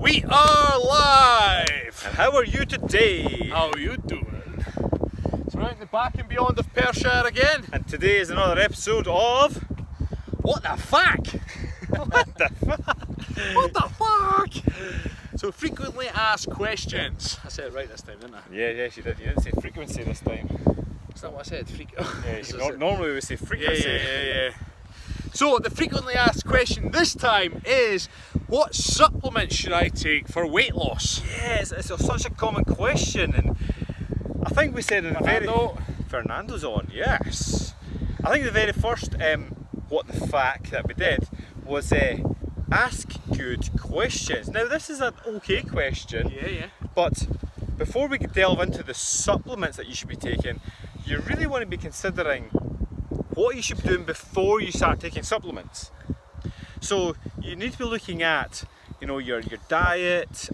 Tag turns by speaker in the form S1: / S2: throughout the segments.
S1: We are live!
S2: And how are you today?
S1: How are you doing? So we're out in the back and beyond of Perthshire again.
S2: And today is another episode of...
S1: What the fuck?
S2: What the fuck?
S1: What the fuck? So frequently asked questions. I said it right this time, didn't I?
S2: Yeah, yes you did. You didn't say frequency this time.
S1: Is that what I said?
S2: Yeah, normally we would say frequency.
S1: Yeah. So the frequently asked question this time is, what supplements should I take for weight loss?
S2: Yeah, it's such a common question, and I think we said in Fernando's on, yes. I think the very first what the fuck that we did was ask good questions. Now this is an okay question, but before we delve into the supplements that you should be taking, you really want to be considering what you should be doing before you start taking supplements. So you need to be looking at, you know, your diet,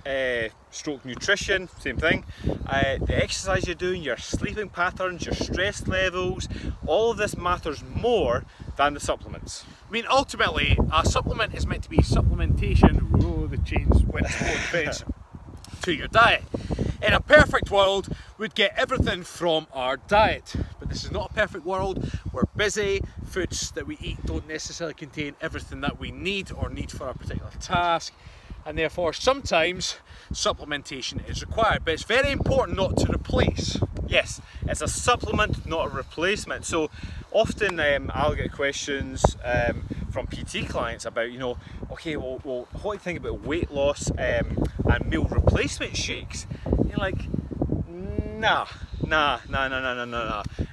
S2: stroke nutrition, same thing, the exercise you're doing, your sleeping patterns, your stress levels. All of this matters more than the supplements.
S1: I mean, ultimately, a supplement is meant to be supplementation. Oh, the chains went to your diet. In a perfect world, we'd get everything from our diet, but this is not a perfect world. We're busy. Foods that we eat don't necessarily contain everything that we need or need for a particular task, and therefore sometimes supplementation is required, but it's very important not to replace.
S2: Yes, it's a supplement, not a replacement. So often I'll get questions from PT clients about, you know, okay, well what do you think about weight loss and meal replacement shakes? And you're like, nah.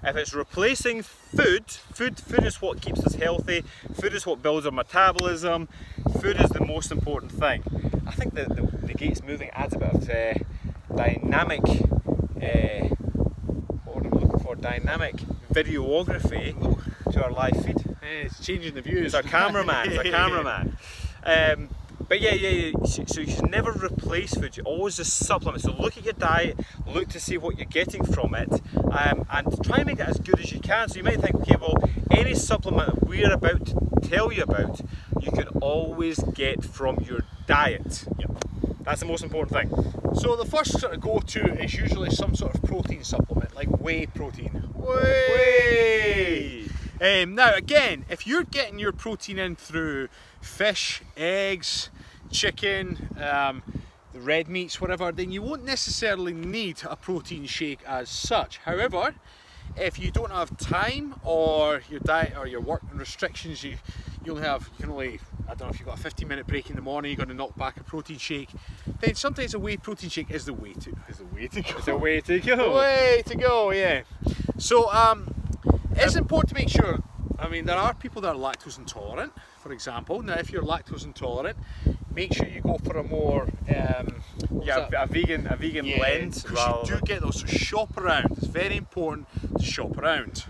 S2: If it's replacing food is what keeps us healthy. Food is what builds our metabolism. Food is the most important thing. I think the gates moving adds a bit of dynamic, what am I looking for? Dynamic videography to our live feed.
S1: It's changing the views.
S2: It's our cameraman. It's our cameraman. But yeah. So you should never replace food. You always just supplement. So look at your diet, look to see what you're getting from it, and try and make it as good as you can. So you might think, okay, well, any supplement we're about to tell you about, you can always get from your diet. Yep. That's the most important thing.
S1: So the first sort of go-to is usually some sort of protein supplement, like whey protein.
S2: Whey!
S1: Now again, if you're getting your protein in through fish, eggs, chicken, the red meats, whatever, then you won't necessarily need a protein shake as such. However, if you don't have time, or your diet or your work restrictions, you can only, I don't know, if you've got a 15-minute break in the morning, you're going to knock back a protein shake, then sometimes a whey protein shake is the way to go.
S2: It's the way to go.
S1: Way to go, yeah. So it's important to make sure, I mean, there are people that are lactose intolerant, for example. Now if you're lactose intolerant, make sure you go for a more
S2: a vegan blend.
S1: Because you do get those, so shop around. It's very important to shop around.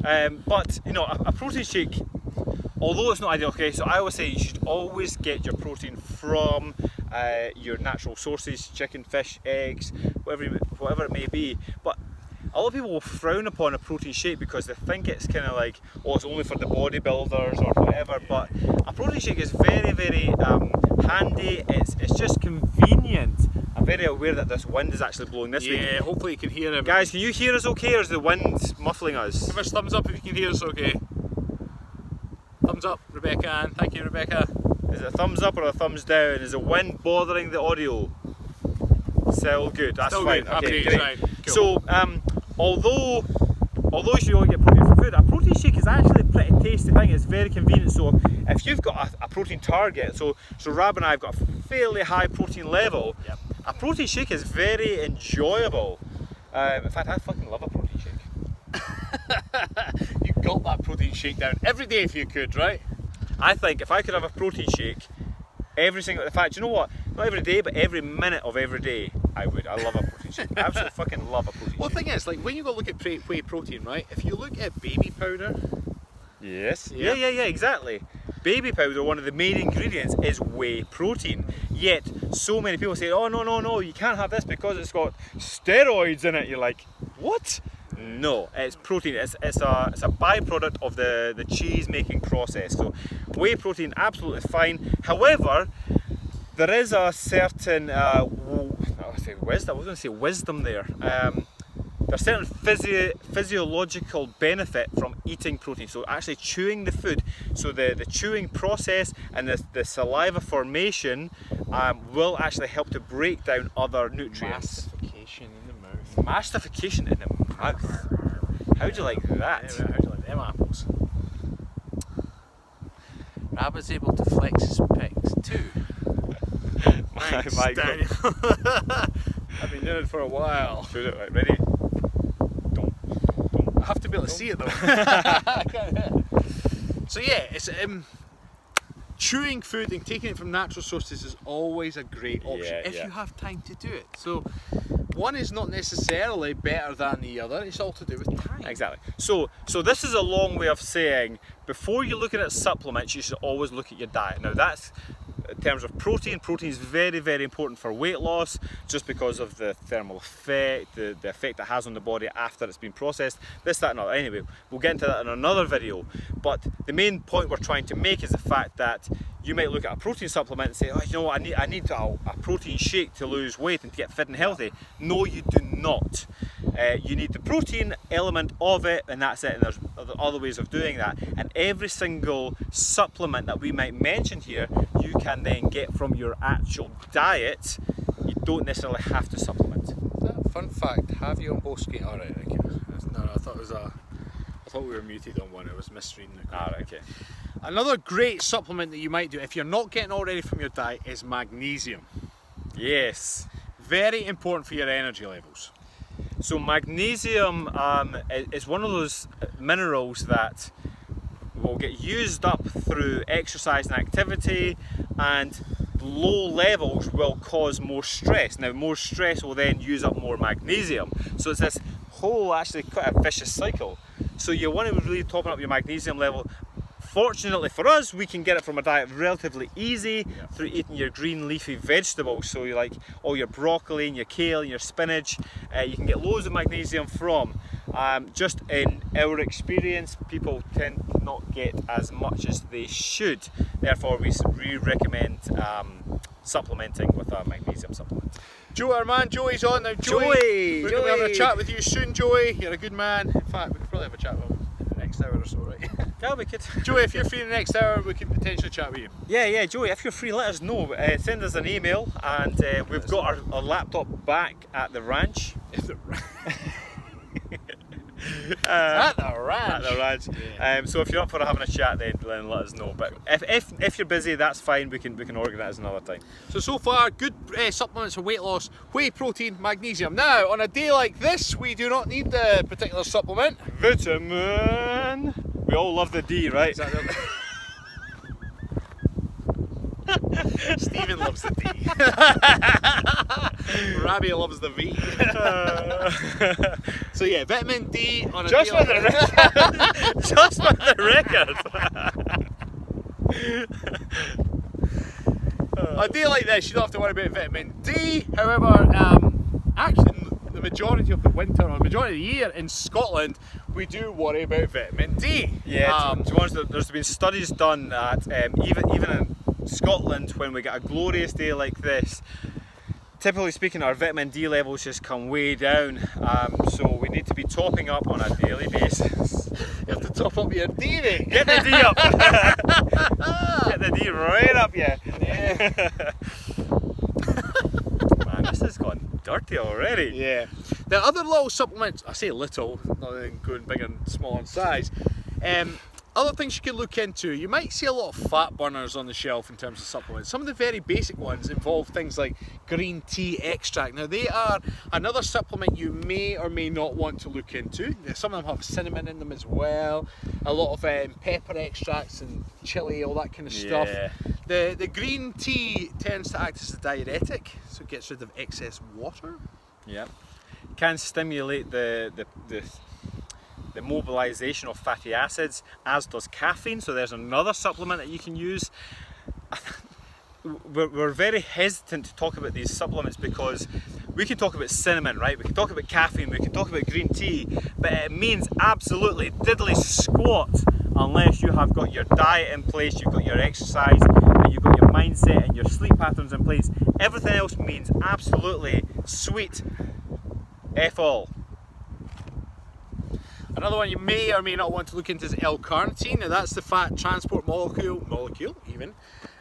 S2: But you know, a protein shake, although it's not ideal, okay, so I always say you should always get your protein from your natural sources, chicken, fish, eggs, whatever it may be. But a lot of people will frown upon a protein shake because they think it's kind of like, oh, it's only for the bodybuilders or whatever. But a protein shake is very, very handy. It's just convenient. I'm very aware that this wind is actually blowing this week.
S1: Yeah, hopefully you can hear him.
S2: Guys, can you hear us okay, or is the wind muffling us?
S1: Give us a thumbs up if you can hear us okay. Thumbs up, Rebecca Ann. Thank you, Rebecca.
S2: Is it a thumbs up or a thumbs down? Is the wind bothering the audio? Still good. That's
S1: still
S2: fine.
S1: Good.
S2: Okay,
S1: great.
S2: Right.
S1: Cool.
S2: So, although you should only get protein from food, a protein shake is actually a pretty tasty thing. It's very convenient. So if you've got a protein target, so Rab and I have got a fairly high protein level,
S1: yep.
S2: A protein shake is very enjoyable. In fact, I fucking love a protein shake.
S1: You got that protein shake down every day if you could, right?
S2: I think if I could have a protein shake every single, in fact, you know what? Not every day, but every minute of every day, I would. I love a protein shake. I absolutely fucking love a protein shake.
S1: Well, the thing is, like when you go look at whey protein, right? If you look at baby powder.
S2: Yes. Yeah, exactly. Baby powder, one of the main ingredients, is whey protein. Yet, so many people say, oh no, you can't have this because it's got steroids in it. You're like, what? No, it's protein. It's a byproduct of the cheese making process. So whey protein, absolutely fine. However, there is a certain I was going to say wisdom there. There's certain physiological benefit from eating protein, so actually chewing the food. So the chewing process and the saliva formation will actually help to break down other nutrients.
S1: Mastification in the mouth.
S2: Mastification in the mouth. How'd you like that?
S1: Yeah, how'd you like them apples?
S3: Rabbit's able to flex his pecs too.
S1: Thanks,
S2: My
S1: Daniel. I've been doing it for a while.
S2: Shoot it, right, ready?
S1: I have to be able to see it though. So yeah, it's chewing food and taking it from natural sources is always a great option if you have time to do it. So one is not necessarily better than the other, it's all to do with time.
S2: Exactly. So this is a long way of saying, before you're looking at supplements, you should always look at your diet. Now that's, in terms of protein is very, very important for weight loss, just because of the thermal effect, the effect it has on the body after it's been processed, this, that and other. Anyway, we'll get into that in another video, but the main point we're trying to make is the fact that you might look at a protein supplement and say, oh, you know what, I need a protein shake to lose weight and to get fit and healthy. No, you do not. You need the protein element of it, and that's it, and there's other ways of doing that. And every single supplement that we might mention here, you can then get from your actual diet. You don't necessarily have to supplement.
S1: Fun fact, have you on both screen? Alright, okay. No, I thought it was I thought we were muted on one, it was misreading the code.
S2: Alright, okay.
S1: Another great supplement that you might do if you're not getting already from your diet is magnesium.
S2: Yes.
S1: Very important for your energy levels.
S2: So magnesium is one of those minerals that will get used up through exercise and activity, and low levels will cause more stress. Now more stress will then use up more magnesium. So it's this whole, actually quite a vicious cycle. So you want to really topping up your magnesium level. Fortunately for us, we can get it from a diet relatively easy through eating your green leafy vegetables. So you like all your broccoli and your kale and your spinach, you can get loads of magnesium from. Just in our experience, people tend to not get as much as they should. Therefore, we recommend supplementing with a magnesium supplement.
S1: Joey, our man, Joey's on now.
S2: Joey!
S1: We're going to be having a chat with you soon, Joey. You're a good man. In fact, we could probably have a chat with him in the next hour or so, right?
S2: Yeah, we could.
S1: Joey, if you're free in the next hour, we could potentially chat with you.
S2: Yeah, Joey, if you're free, let us know. Send us an email, and we've got our laptop back at the ranch.
S1: At the ranch.
S2: At the ranch.
S1: Yeah.
S2: So if you're up for having a chat, then let us know. But if you're busy, that's fine. We can organise another time.
S1: So far, good supplements for weight loss: whey protein, magnesium. Now, on a day like this, we do not need the particular supplement.
S2: Vitamin. We all love the D, right?
S1: Exactly. Stephen loves the D. Rabbi loves the V. So yeah, vitamin D on a
S2: just
S1: day
S2: for the record. Just for the record.
S1: On a day like this, you don't have to worry about vitamin D. However, actually, the majority of the winter, or the majority of the year in Scotland, we do worry about vitamin D.
S2: Yeah, to be honest, there's been studies done that even in Scotland, when we get a glorious day like this, typically speaking, our vitamin D levels just come way down. So we need to be topping up on a daily basis.
S1: You have to top up your D, mate.
S2: Get the D up. Get the D right up, yeah. Man, this has gone dirty already.
S1: Yeah. The other little supplements, I say little, not even going big and small in size. Other things you can look into, you might see a lot of fat burners on the shelf in terms of supplements. Some of the very basic ones involve things like green tea extract. Now they are another supplement you may or may not want to look into. Some of them have cinnamon in them as well. A lot of pepper extracts and chili, all that kind of stuff. The green tea tends to act as a diuretic, so it gets rid of excess water.
S2: Yeah. Can stimulate the mobilization of fatty acids, as does caffeine. So there's another supplement that you can use. We're very hesitant to talk about these supplements because we can talk about cinnamon, right? We can talk about caffeine, we can talk about green tea, but it means absolutely diddly squat unless you have got your diet in place, you've got your exercise, and and you've got your mindset and your sleep patterns in place, everything else means absolutely sweet F all.
S1: Another one you may or may not want to look into is L-carnitine. Now that's the fat transport molecule even.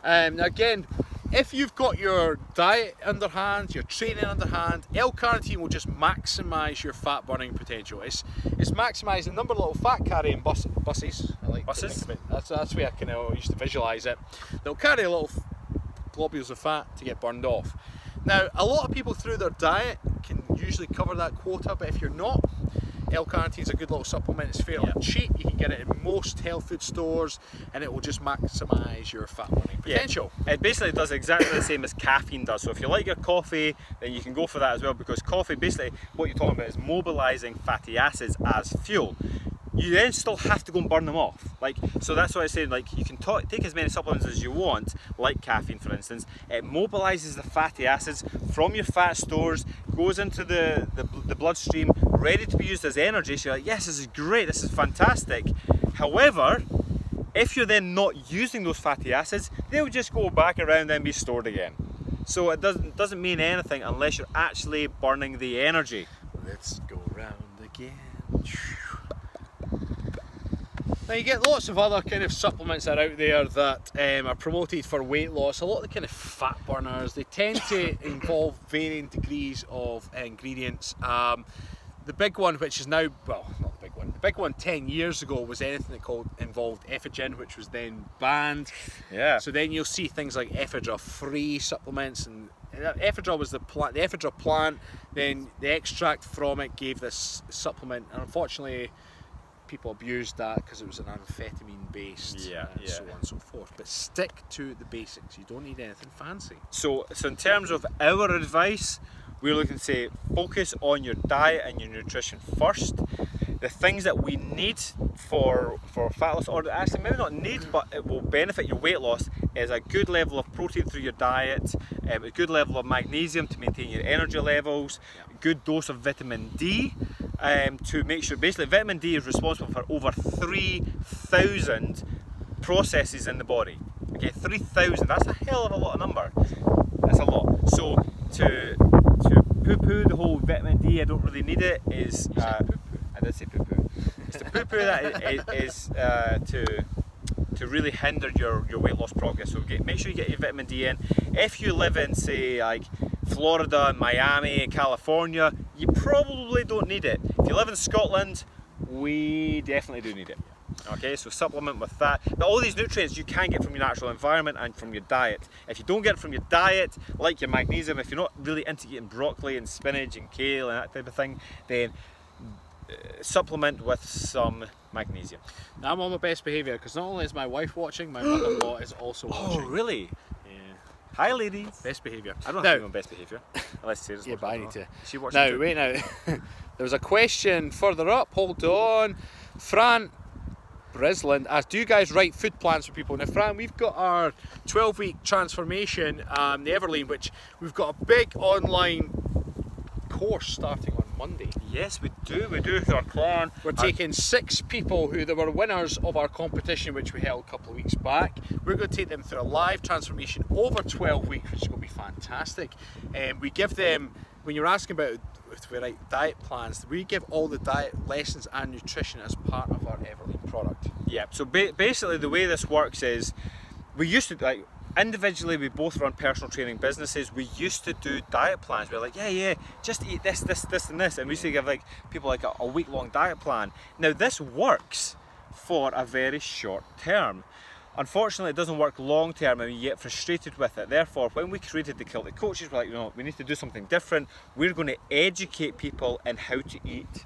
S1: Now again, if you've got your diet underhand, your training underhand, L-carnitine will just maximise your fat burning potential. It's maximising the number of little fat carrying buses. I like buses. To think of it. That's the way I kind of used to visualise it. They'll carry little globules of fat to get burned off. Now a lot of people through their diet can usually cover that quota, but if you're not, L-carnitine is a good little supplement. It's fairly cheap. You can get it in most health food stores, and it will just maximise your fat burning potential.
S2: Yeah. It basically does exactly the same as caffeine does. So if you like your coffee, then you can go for that as well, because coffee, basically what you're talking about is mobilising fatty acids as fuel. You then still have to go and burn them off. So that's why I say, you can take as many supplements as you want, like caffeine for instance. It mobilises the fatty acids from your fat stores, goes into the bloodstream, ready to be used as energy. So you're like, yes, this is great, this is fantastic. However, if you're then not using those fatty acids, they'll just go back around and be stored again. So it doesn't mean anything unless you're actually burning the energy.
S1: Let's go round again. Now you get lots of other kind of supplements that are out there that are promoted for weight loss. A lot of the kind of fat burners, they tend to involve varying degrees of ingredients. The big one, which is now, well, not the big one, the big one 10 years ago was anything that involved ephedrine, which was then banned.
S2: Yeah.
S1: So then you'll see things like ephedra-free supplements, and ephedra was the ephedra plant, then the extract from it gave this supplement, and unfortunately people abused that because it was an amphetamine based, so on and so forth. But stick to the basics, you don't need anything fancy.
S2: So in terms of our advice, we're looking to say focus on your diet and your nutrition first. The things that we need for fat loss, or actually maybe not need, but it will benefit your weight loss, is a good level of protein through your diet, a good level of magnesium to maintain your energy levels, a good dose of vitamin D, to make sure, basically vitamin D is responsible for over 3,000 processes in the body. Okay, 3,000, that's a hell of a lot of number. That's a lot. So to poo-poo the whole vitamin D, I don't really need it, is I did say poo-poo. It's to poo-poo that is to really hinder your weight loss progress. So make sure you get your vitamin D in. If you live in, say, like Florida, Miami, California, you probably don't need it. If you live in Scotland, we definitely do need it. Okay, so supplement with that. But all these nutrients you can get from your natural environment and from your diet. If you don't get it from your diet, like your magnesium, if you're not really into eating broccoli and spinach and kale and that type of thing, then supplement with some magnesium.
S1: Now I'm on my best behaviour, because not only is my wife watching, my mother-in-law is also watching.
S2: Oh, really?
S1: Yeah.
S2: Hi, ladies.
S1: Best behaviour.
S2: I don't have to be on best behaviour. Unless Sarah's
S1: yeah, but I need to.
S2: She watches
S1: now,
S2: too.
S1: wait now. There was a question further up. Hold on. Fran Brisland asked, do you guys write food plans for people? Now, Fran, we've got our 12-week transformation, the Everlean, which we've got a big online course starting on Monday.
S2: Yes, we do with our plan.
S1: We're taking 6 people who were winners of our competition, which we held a couple of weeks back. We're going to take them through a live transformation over 12 weeks, which is going to be fantastic. We give them, when you're asking about if we write diet plans, we give all the diet lessons and nutrition as part of our Everlean product.
S2: Yeah, so basically the way this works is, we used to, individually, we both run personal training businesses. We used to do diet plans. We're like, yeah, just eat this, and this. And we used to give people a week-long diet plan. Now this works for a very short term. Unfortunately, it doesn't work long term, and you get frustrated with it. Therefore, when we created the Kilted Coaches, we're like, we need to do something different. We're going to educate people in how to eat,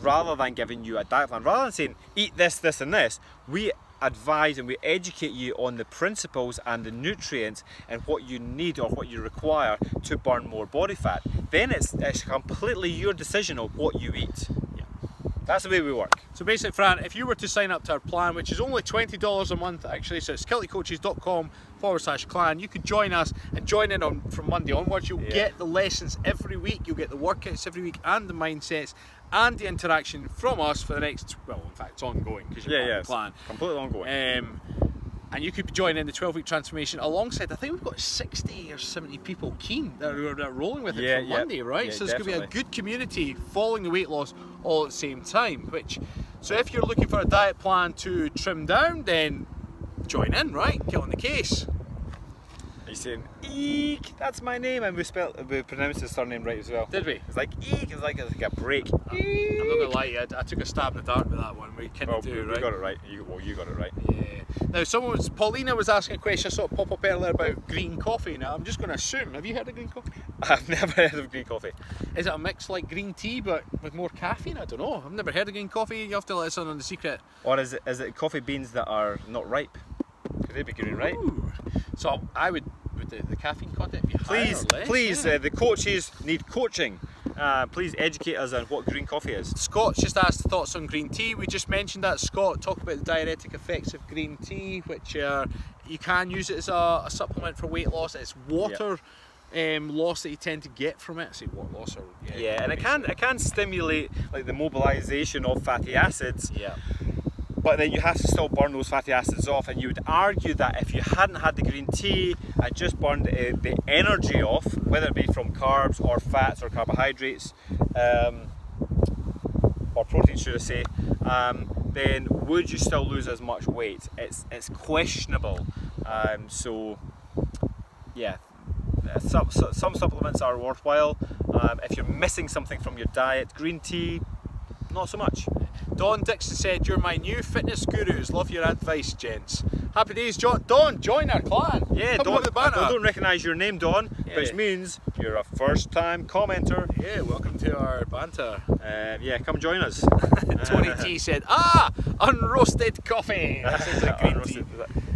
S2: rather than giving you a diet plan. Rather than saying, eat this, and this, we advise and we educate you on the principles and the nutrients and what you need or what you require to burn more body fat. Then it's completely your decision of what you eat. Yeah. That's the way we work.
S1: So basically, Fran, if you were to sign up to our plan, which is only $20 a month actually, so it's kiltedcoaches.com/clan, you could join us and join in from Monday onwards. You'll get the lessons every week, you'll get the workouts every week and the mindsets and the interaction from us for the next, well, in fact, it's ongoing because you're on the plan.
S2: Completely ongoing.
S1: and you could be joining the 12-week transformation alongside, I think we've got 60 or 70 people keen that are rolling with it from Monday, right?
S2: Yeah,
S1: so it's going to be a good community following the weight loss all at the same time. So if you're looking for a diet plan to trim down, then join in, right? Get on the case.
S2: He's saying, eek, that's my name, and we pronounced his surname right as well.
S1: Did we?
S2: It's like eek, it's like a break.
S1: I'm not gonna lie, I took a stab in the dark with that one. We couldn't do, right?
S2: You got it right. You got it right.
S1: Yeah. Now, Paulina was asking a question I saw it pop up earlier about green coffee. Now, I'm just going to assume, have you heard of green coffee?
S2: I've never heard of green coffee.
S1: Is it a mix like green tea but with more caffeine? I don't know. I've never heard of green coffee. You have to let us in on the secret.
S2: Or is it coffee beans that are not ripe? Could they be green, right?
S1: Ooh. So I would the caffeine content be higher or less?
S2: Please, the coaches need coaching. Please educate us on what green coffee is.
S1: Scott's just asked thoughts on green tea. We just mentioned that. Scott talked about the diuretic effects of green tea, which you can use it as a supplement for weight loss. It's water loss that you tend to get from it. I say water loss, or
S2: and it can stimulate like the mobilization of fatty acids.
S1: Yeah.
S2: But then you have to still burn those fatty acids off, and you would argue that if you hadn't had the green tea and just burned the energy off, whether it be from carbs or fats or carbohydrates, or protein should I say, then would you still lose as much weight? It's questionable. So yeah, some supplements are worthwhile. If you're missing something from your diet, green tea, not so much.
S1: Don Dixon said, "You're my new fitness gurus. Love your advice, gents." Happy days, John. Don, join our clan.
S2: Yeah,
S1: Don.
S2: I don't recognise your name, Don, which means you're a first-time commenter.
S1: Yeah, welcome to our banter.
S2: Yeah, come join us.
S1: Tony T said, unroasted coffee. That sounds like green tea.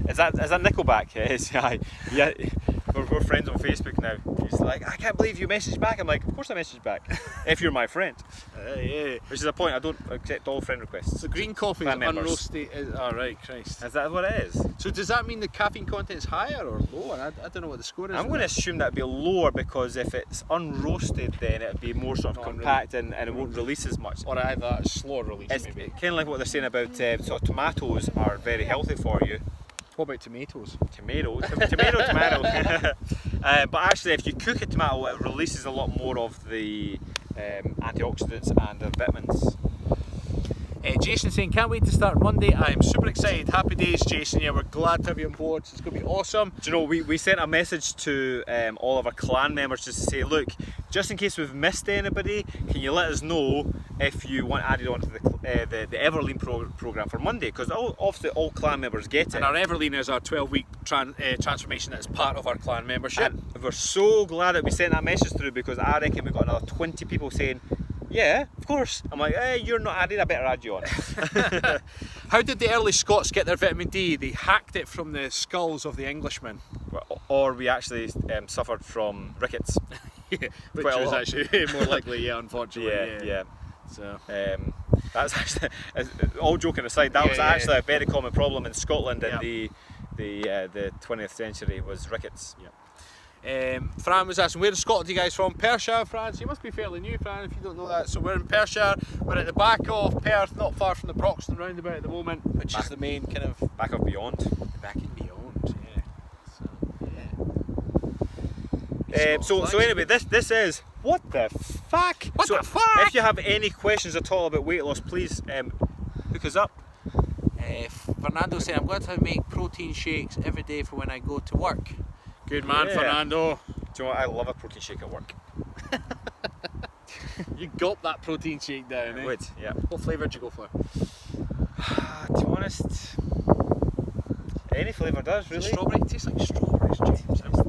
S2: Is that Nickelback? Yeah. We're friends on Facebook now. He's like, I can't believe you messaged back. I'm like, of course I messaged back. If you're my friend.
S1: Yeah.
S2: Which is a point, I don't accept all friend requests.
S1: So green coffee is unroasted. Oh, right, Christ.
S2: Is that what it is?
S1: So does that mean the caffeine content is higher or lower? I don't know what the score is.
S2: I'm going to assume that would be lower, because if it's unroasted, then it'd be more sort of compact and it won't release as much.
S1: Or either a slower release,
S2: It's
S1: maybe.
S2: kind of like what they're saying about sort of tomatoes are very healthy for you.
S1: What about tomatoes?
S2: Tomato. But actually, if you cook a tomato, it releases a lot more of the antioxidants and the vitamins.
S1: Jason saying, can't wait to start Monday. I am super excited. Happy days, Jason. Yeah, we're glad to have you on board. It's going to be awesome.
S2: Do you know, we sent a message to all of our clan members just to say, look, just in case we've missed anybody, can you let us know if you want added onto the Everlean program for Monday? Because obviously all clan members get it.
S1: And our Everlean is our 12-week transformation that is part of our clan membership.
S2: And we're so glad that we sent that message through, because I reckon we've got another 20 people saying, yeah, of course. I'm like, hey, you're not added, I better add you on.
S1: How did the early Scots get their vitamin D? They hacked it from the skulls of the Englishmen.
S2: Or we actually suffered from rickets.
S1: Yeah, which was actually more likely, unfortunately.
S2: Yeah.
S1: So
S2: that's actually, all joking aside, that was actually a very common problem in Scotland in the 20th century, was rickets.
S1: Yeah. Fran was asking, where in Scotland are you guys from? Perthshire, France. You must be fairly new, Fran, if you don't know that. So we're in Perthshire. We're at the back of Perth, not far from the Broxton roundabout at the moment, which is the main kind of
S2: back of beyond.
S1: Back and beyond, yeah.
S2: So anyway, this is what the fuck.
S1: What the fuck?
S2: If you have any questions at all about weight loss, please hook us up.
S3: Fernando said, I'm going to make protein shakes every day for when I go to work.
S1: Good man, Fernando.
S2: Do you know what? I lbe a protein shake at work.
S1: You gulp that protein shake down, eh?
S2: Would, yeah.
S1: What flavour did you go for?
S2: To be honest, any flavour does, really.
S1: Strawberry? It tastes like strawberries, James. I would.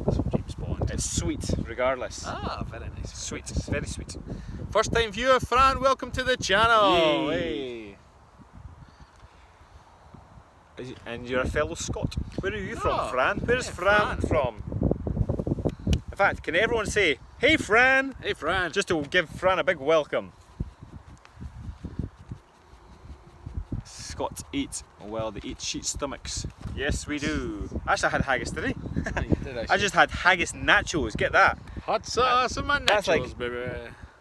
S1: That's from James Bond.
S2: It's sweet, regardless.
S1: Ah, very nice.
S2: Sweet, very sweet.
S1: First time viewer, Fran, welcome to the channel.
S2: Yay. Hey. And you're a fellow Scot. Where are you from, Fran? Where's Fran from? In fact, can everyone say, hey Fran?
S1: Hey Fran.
S2: Just to give Fran a big welcome. Scots eat, well, they eat sheet stomachs. Yes, we do. Actually, I had haggis today. I just had haggis nachos, get that.
S1: Hot sauce and my nachos, baby.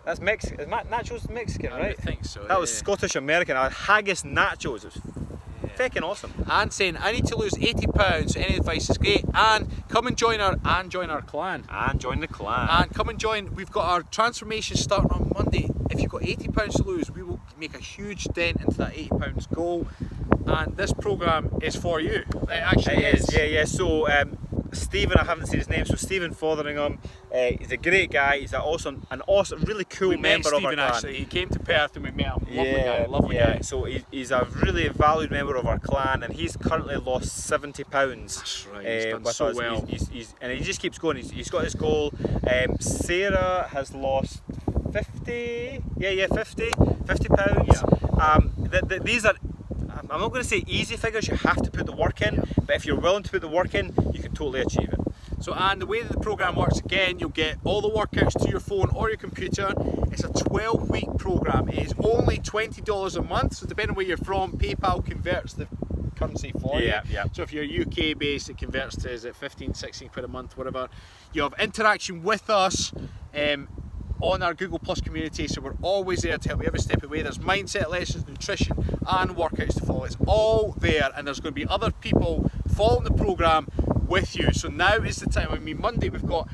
S2: That's Mexican. Is nachos Mexican, right?
S1: I think so.
S2: That was Scottish American. I had haggis nachos. It was fecking awesome.
S3: And saying, I need to lose £80, so any advice is great. And come and join our clan.
S2: And join the clan.
S3: And come and join. We've got our transformation starting on Monday. If you've got £80 to lose, we will make a huge dent into that £80 goal. And this programme is for you. It actually is.
S2: Yeah. So Stephen, I haven't seen his name, so Stephen Fotheringham, he's a great guy. He's an awesome, really cool member of our clan.
S3: Actually, he came to Perth and we met him. Lovely guy.
S2: So he's a really valued member of our clan, and he's currently lost £70.
S3: That's right. He's done so
S2: us.
S3: well.
S2: And he just keeps going. He's got his goal. Sarah has lost 50. Yeah, 50 pounds.
S3: Yeah.
S2: These are, I'm not going to say easy figures, you have to put the work in, but if you're willing to put the work in, you can totally achieve it.
S3: So, and the way that the programme works, again, you'll get all the workouts to your phone or your computer. It's a 12-week programme. It is only $20 a month, so depending on where you're from, PayPal converts the currency for you.
S2: Yeah.
S3: So if you're UK based, it converts to, is it 15, 16 quid a month, whatever. You have interaction with us on our Google Plus community, so we're always there to help you every step of the way. There's mindset lessons, nutrition and workouts to follow. It's all there, and there's going to be other people following the programme with you. So now is the time. I mean, Monday we've got,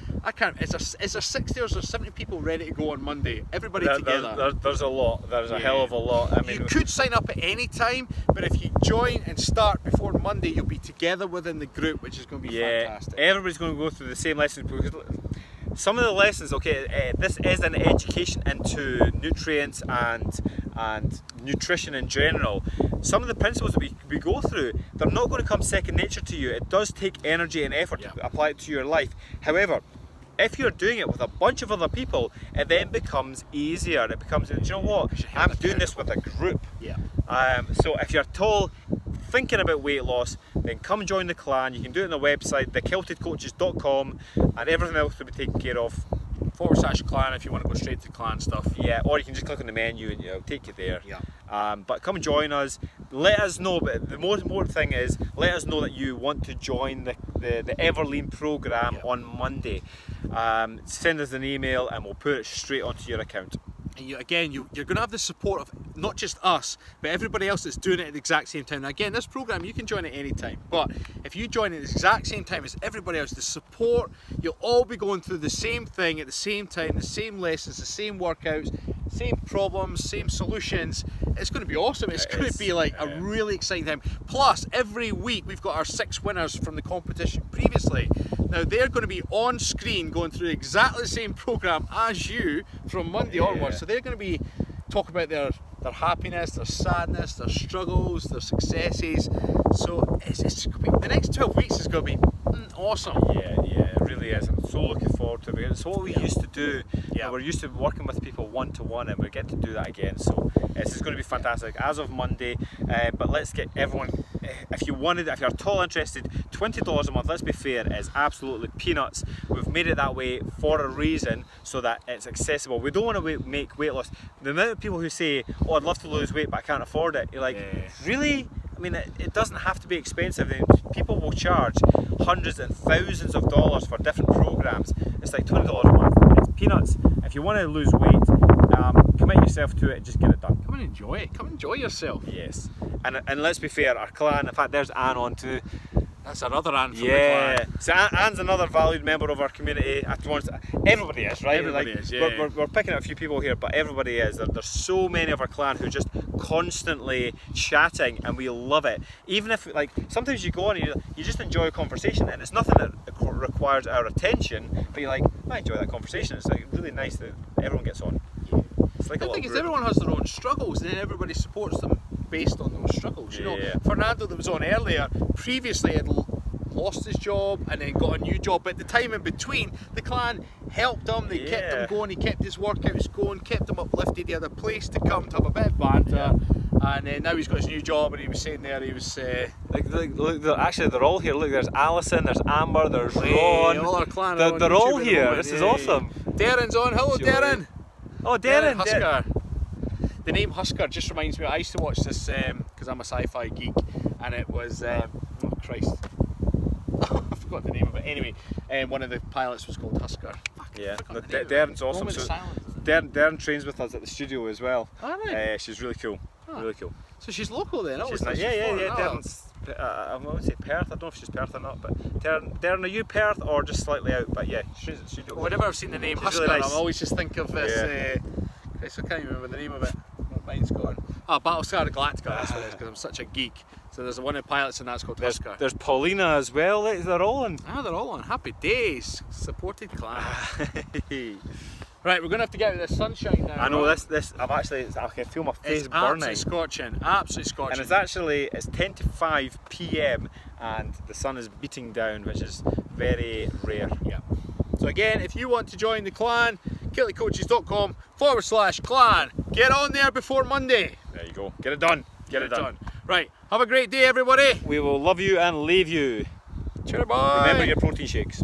S3: is there 60 or 70 people ready to go on Monday? Everybody together.
S2: There's a lot. There's a hell of a lot. I mean,
S3: you could sign up at any time, but if you join and start before Monday, you'll be together within the group, which is going to be fantastic.
S2: Everybody's going to go through the same lessons, because some of the lessons, this is an education into nutrients and nutrition in general. Some of the principles that we go through, they're not going to come second nature to you. It does take energy and effort to apply it to your life. However, if you're doing it with a bunch of other people, it then becomes easier. It becomes, you know what, I'm doing this with a group.
S3: Yeah.
S2: So if you're at all thinking about weight loss, then come join the clan. You can do it on the website, thekiltedcoaches.com, and everything else will be taken care of.
S3: /clan if you want to go straight to clan stuff.
S2: Yeah, or you can just click on the menu and it'll take you there.
S3: Yeah.
S2: But come join us. Let us know, but the most important thing is, let us know that you want to join the Everlean programme on Monday. Send us an email and we'll put it straight onto your account.
S3: And you're going to have the support of not just us, but everybody else that's doing it at the exact same time. Now again, this programme, you can join at any time, but if you join at the exact same time as everybody else, the support, you'll all be going through the same thing at the same time, the same lessons, the same workouts, same problems, same solutions. It's going to be awesome. It's going to be like a really exciting time. Plus, every week we've got our 6 winners from the competition previously. Now they're going to be on screen going through exactly the same programme as you from Monday onwards. So they're going to be talking about their happiness, their sadness, their struggles, their successes. So it's going to be, the next 12 weeks is going to be awesome.
S2: Yeah, it really is. I'm so looking forward to it. It's what we used to do.
S3: Yeah.
S2: We're used to working with people one-to-one, and we get to do that again. So this is going to be fantastic as of Monday. But let's get everyone, if you're at all interested, $20 a month, let's be fair, is absolutely peanuts. We've made it that way for a reason, so that it's accessible. We don't want to make weight loss. The amount of people who say, oh, I'd love to lose weight but I can't afford it, you're like, really? I mean, it doesn't have to be expensive. People will charge hundreds and thousands of dollars for different programs. It's like $20 a month. It's peanuts. If you want to lose weight, commit yourself to it and just get it done.
S3: Come and enjoy it. Come enjoy yourself.
S2: Yes. And let's be fair, our clan, in fact, there's Anne on too.
S3: That's another Anne from the clan.
S2: So Anne's another valued member of our community. Everybody is, right?
S3: Everybody is, yeah.
S2: We're picking out a few people here, but everybody is. There's so many of our clan who are just constantly chatting, and we love it. Even if, like, sometimes you go on and you just enjoy a conversation, and it's nothing that requires our attention, but you're like, I enjoy that conversation. It's like really nice that everyone gets on.
S3: Yeah.
S2: It's like
S3: the thing is, everyone has their own struggles, and then everybody supports them based on those struggles. You know, Fernando that was on earlier previously had lost his job and then got a new job, but the time in between, the clan helped him. They kept him going. He kept his workouts going, kept him uplifted. He had a place to come to have a bit of banter, and now he's got his new job. And he was saying there, he was
S2: look, actually they're all here. Look, there's Alison, there's Amber, there's Ron.
S3: All our clan.
S2: They're all here. This is awesome.
S3: Darren's on. Hello, Darren.
S2: Oh, Darren.
S3: Husker. The name Husker just reminds me, I used to watch this because I'm a sci-fi geek, and it was, oh Christ, I forgot the name of it. Anyway, one of the pilots was called Husker.
S2: Darren's awesome. So Darren trains with us at the studio as well.
S3: Oh, right.
S2: She's really cool. Really cool.
S1: So she's local then?
S2: She's not, yeah. Darren's, I won't say Perth, I don't know if she's Perth or not, but Darren, are you Perth or just slightly out? But yeah, she's
S1: whenever I've seen the name Husker, really nice. I always just think of this, Christ, I can't even remember the name of it. My mind's gone. Battlestar Galactica, that's what it is, because I'm such a geek. So there's one of the pilots and that's called Husker.
S2: There's Paulina as well, they're all on.
S1: Ah, they're all on. Happy days. Supported clan. Right, we're going to have to get out of this sunshine now.
S2: I know,
S1: right?
S2: this I can feel my face burning.
S1: Absolutely scorching, absolutely scorching.
S2: And it's 10 to 5 PM and the sun is beating down, which is very rare.
S1: Yeah. So again, if you want to join the clan, kiltedcoaches.com/clan. Get on there before Monday.
S2: There you go. Get it done. Get it done.
S1: Right, have a great day everybody.
S2: We will love you and leave you.
S1: Cheers, bye.
S2: Remember your protein shakes.